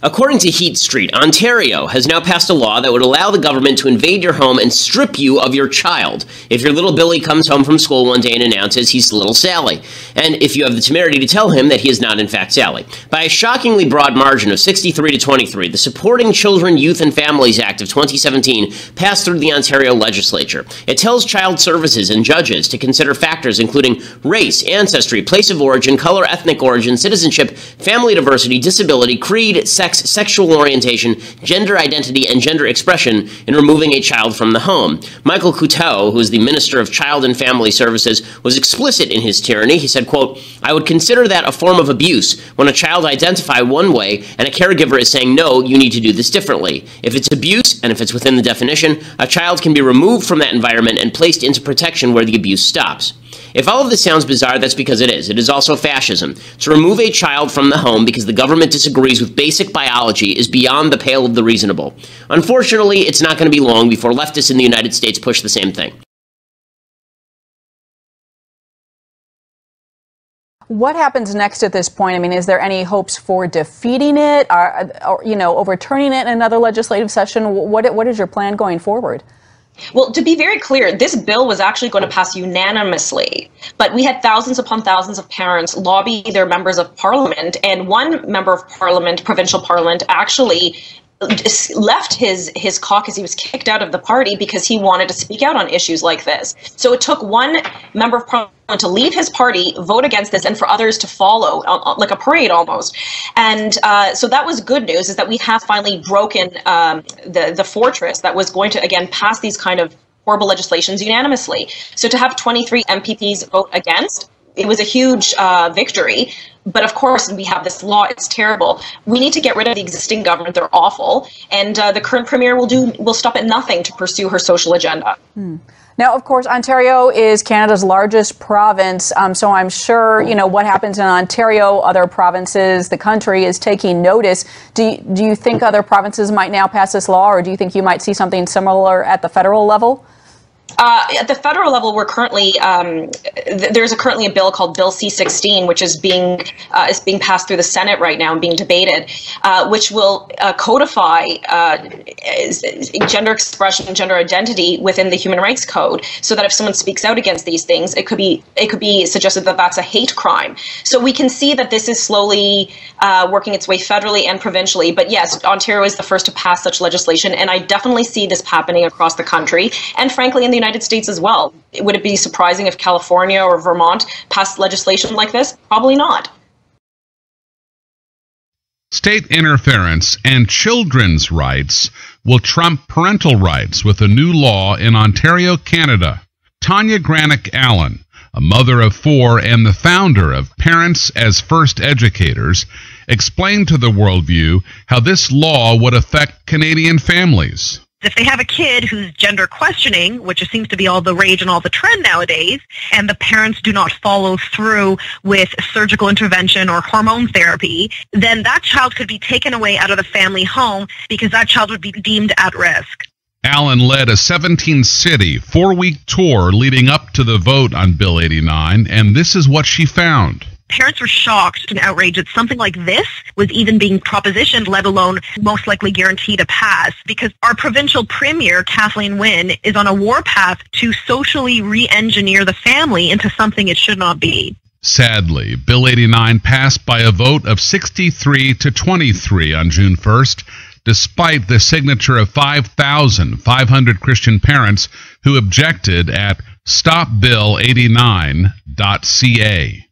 According to Heat Street, Ontario has now passed a law that would allow the government to invade your home and strip you of your child if your little Billy comes home from school one day and announces he's little Sally, and if you have the temerity to tell him that he is not in fact Sally. By a shockingly broad margin of 63 to 23, the Supporting Children, Youth and Families Act of 2017 passed through the Ontario legislature. It tells child services and judges to consider factors including race, ancestry, place of origin, color, ethnic origin, citizenship, family diversity, disability, creed, sex, sexual orientation, gender identity, and gender expression in removing a child from the home. Michael Couteau, who is the Minister of Child and Family Services, was explicit in his tyranny. He said, quote, "I would consider that a form of abuse when a child identifies one way and a caregiver is saying, no, you need to do this differently. If it's abuse, and if it's within the definition, a child can be removed from that environment and placed into protection where the abuse stops." If all of this sounds bizarre, that's because it is. It is also fascism. To remove a child from the home because the government disagrees with basic biology is beyond the pale of the reasonable. Unfortunately, it's not going to be long before leftists in the United States push the same thing. What happens next at this point? I mean, is there any hopes for defeating it or overturning it in another legislative session? What is your plan going forward? Well, to be very clear, this bill was actually going to pass unanimously, but we had thousands upon thousands of parents lobby their members of parliament, and one member of parliament, provincial parliament, actually left his caucus. He was kicked out of the party because he wanted to speak out on issues like this. So it took one member of parliament to leave his party, vote against this, and for others to follow, like a parade almost. And so that was good news, is that we have finally broken the fortress that was going to, again, pass these kind of horrible legislations unanimously. So to have 23 MPPs vote against, it was a huge victory. But of course, we have this law. It's terrible. We need to get rid of the existing government. They're awful. And the current premier will stop at nothing to pursue her social agenda. Now, of course, Ontario is Canada's largest province, so I'm sure, what happens in Ontario, other provinces, the country is taking notice. Do you think other provinces might now pass this law, or do you think you might see something similar at the federal level? At the federal level, we're currently there's currently a bill called Bill C-16, which is being passed through the Senate right now and being debated, which will codify gender expression and gender identity within the Human Rights Code, so that if someone speaks out against these things, it could be suggested that that's a hate crime. So we can see that this is slowly working its way federally and provincially. But yes, Ontario is the first to pass such legislation, and I definitely see this happening across the country, and frankly in the United States as well. Would it be surprising if California or Vermont passed legislation like this? Probably not. State interference and children's rights will trump parental rights with a new law in Ontario, Canada. Tanya Granic Allen, a mother of 4 and the founder of Parents as First Educators, explained to the Worldview how this law would affect Canadian families. If they have a kid who's gender questioning, which seems to be all the rage and all the trend nowadays, and the parents do not follow through with surgical intervention or hormone therapy, then that child could be taken away out of the family home because that child would be deemed at risk. Allen led a 17-city, 4-week tour leading up to the vote on Bill 89, and this is what she found. Parents were shocked and outraged that something like this was even being propositioned, let alone most likely guaranteed to pass, because our provincial premier, Kathleen Wynne, is on a warpath to socially re-engineer the family into something it should not be. Sadly, Bill 89 passed by a vote of 63 to 23 on June 1st, despite the signature of 5,500 Christian parents who objected at stopbill89.ca.